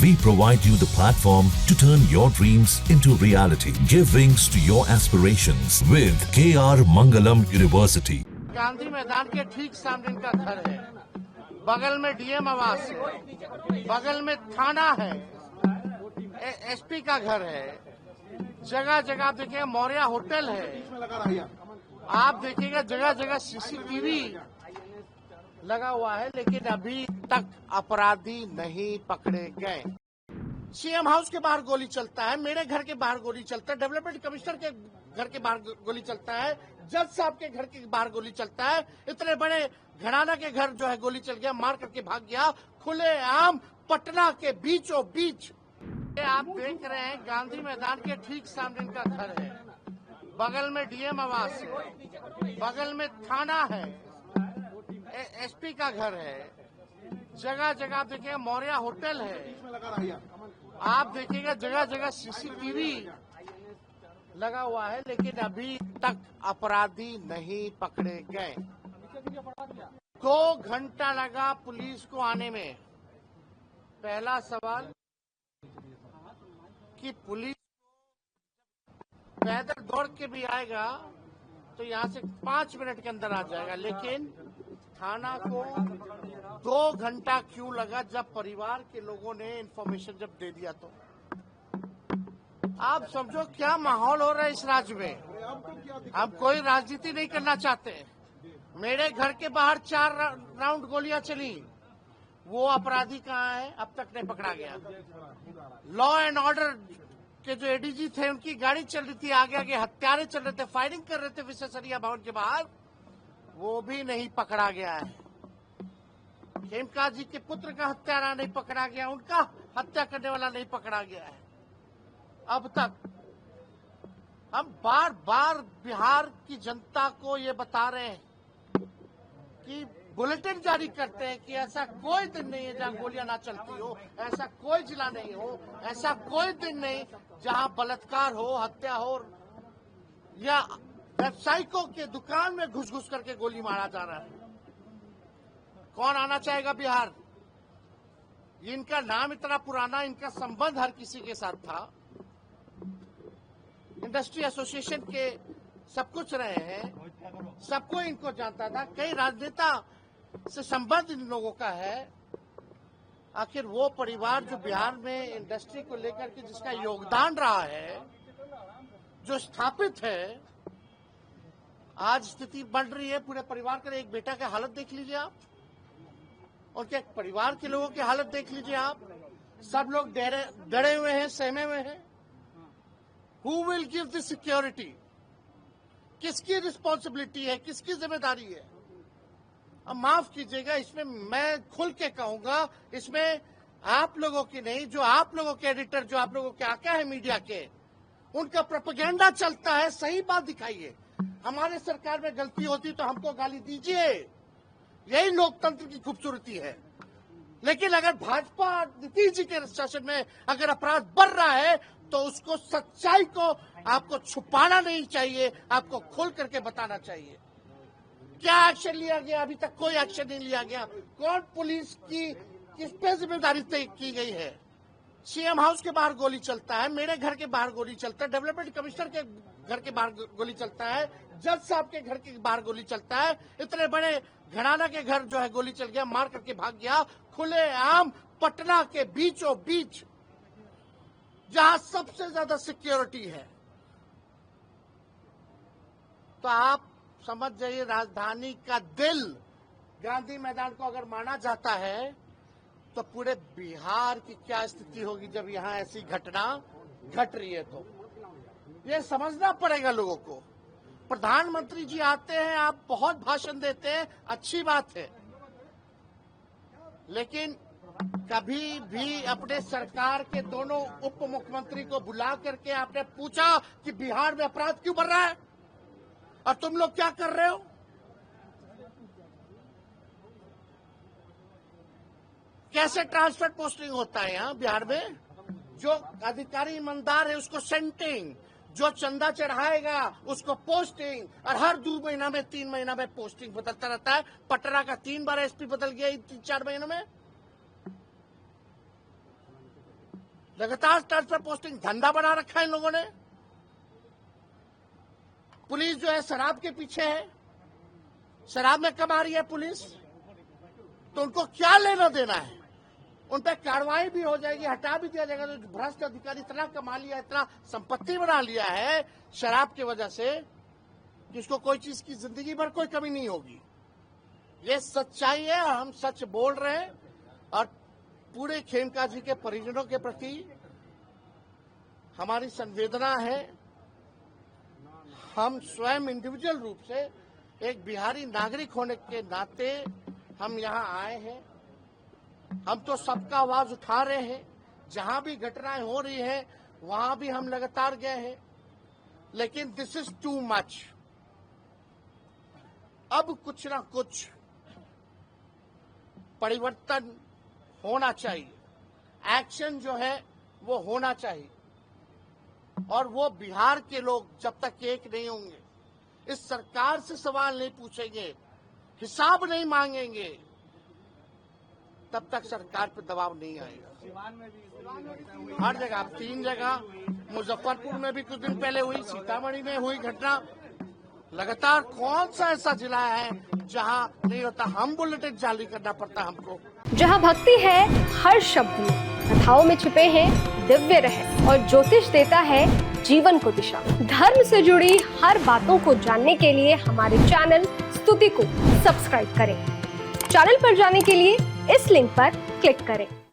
We provide you the platform to turn your dreams into reality. Give wings to your aspirations with KR Mangalam University. Gandhi मैदान के ठीक सामने इनका घर है, बगल में डीएम आवास है, बगल में थाना है, एसपी का घर है, जगह जगह आप देखिएगा मौर्य होटल है, आप देखिएगा जगह जगह सीसीटीवी लगा हुआ है, लेकिन अभी तक अपराधी नहीं पकड़े गए। सीएम हाउस के बाहर गोली चलता है, मेरे घर के बाहर गोली चलता है, डेवलपमेंट कमिश्नर के घर के बाहर गोली चलता है, जज साहब के घर के बाहर गोली चलता है, इतने बड़े घराना के घर जो है गोली चल गया, मार करके भाग गया, खुले आम पटना के बीचों बीच। आप देख रहे हैं गांधी मैदान के ठीक सामने इनका घर है, बगल में डीएम आवास है, बगल में थाना है, एसपी का घर है, जगह जगह आप देखिएगा मौर्य होटल है, आप देखिएगा जगह जगह सीसीटीवी लगा हुआ है, लेकिन अभी तक अपराधी नहीं पकड़े गए। 2 घंटा लगा पुलिस को आने में। पहला सवाल कि पुलिस पैदल दौड़ के भी आएगा तो यहाँ से 5 मिनट के अंदर आ जाएगा, लेकिन थाना को 2 घंटा क्यों लगा? जब परिवार के लोगों ने इन्फॉर्मेशन जब दे दिया तो आप समझो क्या माहौल हो रहा है इस राज्य में। हम कोई राजनीति नहीं करना चाहते। मेरे घर के बाहर 4 राउंड गोलियां चली, वो अपराधी कहाँ है? अब तक नहीं पकड़ा गया। लॉ एंड ऑर्डर के जो एडीजी थे उनकी गाड़ी चल रही थी, आगे आगे हत्यारे चल रहे थे, फायरिंग कर रहे थे विश्वेश्वरैया भवन के बाहर, वो भी नहीं पकड़ा गया है। खेमका जी के पुत्र का हत्यारा नहीं पकड़ा गया, उनका हत्या करने वाला नहीं पकड़ा गया है। अब तक हम बार बार बिहार की जनता को ये बता रहे हैं कि बुलेटिन जारी करते हैं कि ऐसा कोई दिन नहीं है जहां गोलियां ना चलती हो, ऐसा कोई जिला नहीं हो, ऐसा कोई दिन नहीं जहां बलात्कार हो, हत्या हो या व्यवसायिकों के दुकान में घुस घुस करके गोली मारा जा रहा है। कौन आना चाहेगा बिहार? इनका नाम इतना पुराना, इनका संबंध हर किसी के साथ था, इंडस्ट्री एसोसिएशन के सब कुछ रहे हैं, सबको इनको जानता था, कई राजनेता से संबंध इन लोगों का है। आखिर वो परिवार जो बिहार में इंडस्ट्री को लेकर के जिसका योगदान रहा है, जो स्थापित है, आज स्थिति बढ़ रही है पूरे परिवार का। एक बेटा की हालत देख लीजिए आप, उनके परिवार के लोगों की हालत देख लीजिए आप, सब लोग डरे हुए हैं, सहमे हुए हैं। Who will give the security? किसकी रिस्पॉन्सिबिलिटी है, किसकी जिम्मेदारी है? अब माफ कीजिएगा, इसमें मैं खुल के कहूंगा, इसमें आप लोगों की नहीं, जो आप लोगों के एडिटर, जो आप लोगों के आका है मीडिया के, उनका प्रोपेगेंडा चलता है। सही बात दिखाइए। हमारे सरकार में गलती होती तो हमको गाली दीजिए, यही लोकतंत्र की खूबसूरती है। लेकिन अगर भाजपा नीतीश जी के शासन में अगर अपराध बढ़ रहा है तो उसको, सच्चाई को आपको छुपाना नहीं चाहिए, आपको खोल करके बताना चाहिए। क्या एक्शन लिया गया? अभी तक कोई एक्शन नहीं लिया गया। कौन पुलिस की किस पे जिम्मेदारी तय की गई है? सीएम हाउस के बाहर गोली चलता है, मेरे घर के बाहर गोली चलता है, डेवलपमेंट कमिश्नर के घर के बाहर गोली चलता है, जज साहब के घर के बाहर गोली चलता है, इतने बड़े घराना के घर जो है गोली चल गया, मार करके भाग गया, खुले आम पटना के बीचों बीच, जहां सबसे ज्यादा सिक्योरिटी है। तो आप समझ जाइए, राजधानी का दिल गांधी मैदान को अगर माना जाता है तो पूरे बिहार की क्या स्थिति होगी जब यहां ऐसी घटना घट रही है। तो ये समझना पड़ेगा लोगों को। प्रधानमंत्री जी आते हैं, आप बहुत भाषण देते हैं, अच्छी बात है, लेकिन कभी भी अपने सरकार के दोनों उप मुख्यमंत्री को बुला करके आपने पूछा कि बिहार में अपराध क्यों बढ़ रहा है और तुम लोग क्या कर रहे हो? कैसे ट्रांसफर पोस्टिंग होता है यहाँ बिहार में? जो अधिकारी ईमानदार है उसको सेंटिंग, जो चंदा चढ़ाएगा उसको पोस्टिंग, और हर 2 महीना में 3 महीना में पोस्टिंग बदलता रहता है। पटना का 3 बार एसपी बदल गया 3-4 महीनों में। लगातार ट्रांसफर पोस्टिंग धंधा बना रखा है इन लोगों ने। पुलिस जो है शराब के पीछे है, शराब में कमा रही है पुलिस, तो उनको क्या लेना देना है? उन पर कार्रवाई भी हो जाएगी, हटा भी दिया जाएगा। तो भ्रष्ट अधिकारी इतना कमा लिया, इतना संपत्ति बना लिया है शराब की वजह से, जिसको कोई चीज की जिंदगी भर कोई कमी नहीं होगी। ये सच्चाई है और हम सच बोल रहे हैं। और पूरे खेमका जी के परिजनों के प्रति हमारी संवेदना है। हम स्वयं इंडिविजुअल रूप से एक बिहारी नागरिक होने के नाते हम यहाँ आए हैं। हम तो सबका आवाज उठा रहे हैं, जहां भी घटनाएं हो रही हैं वहां भी हम लगातार गए हैं, लेकिन दिस इज टू मच। अब कुछ ना कुछ परिवर्तन होना चाहिए, एक्शन जो है वो होना चाहिए। और वो बिहार के लोग जब तक एक नहीं होंगे, इस सरकार से सवाल नहीं पूछेंगे, हिसाब नहीं मांगेंगे, तब तक सरकार पे दबाव नहीं आएगा। हर जगह, 3 जगह, मुजफ्फरपुर में भी कुछ दिन पहले हुई, सीतामढ़ी में हुई घटना। लगातार कौन सा ऐसा जिला है जहां नहीं होता? हम बुलेटिन जारी करना पड़ता हमको। जहां भक्ति है हर शब्द में, कथाओं में छिपे हैं दिव्य रहस्य और ज्योतिष देता है जीवन को दिशा। धर्म से जुड़ी हर बातों को जानने के लिए हमारे चैनल स्तुति को सब्सक्राइब करें। चैनल पर जाने के लिए इस लिंक पर क्लिक करें।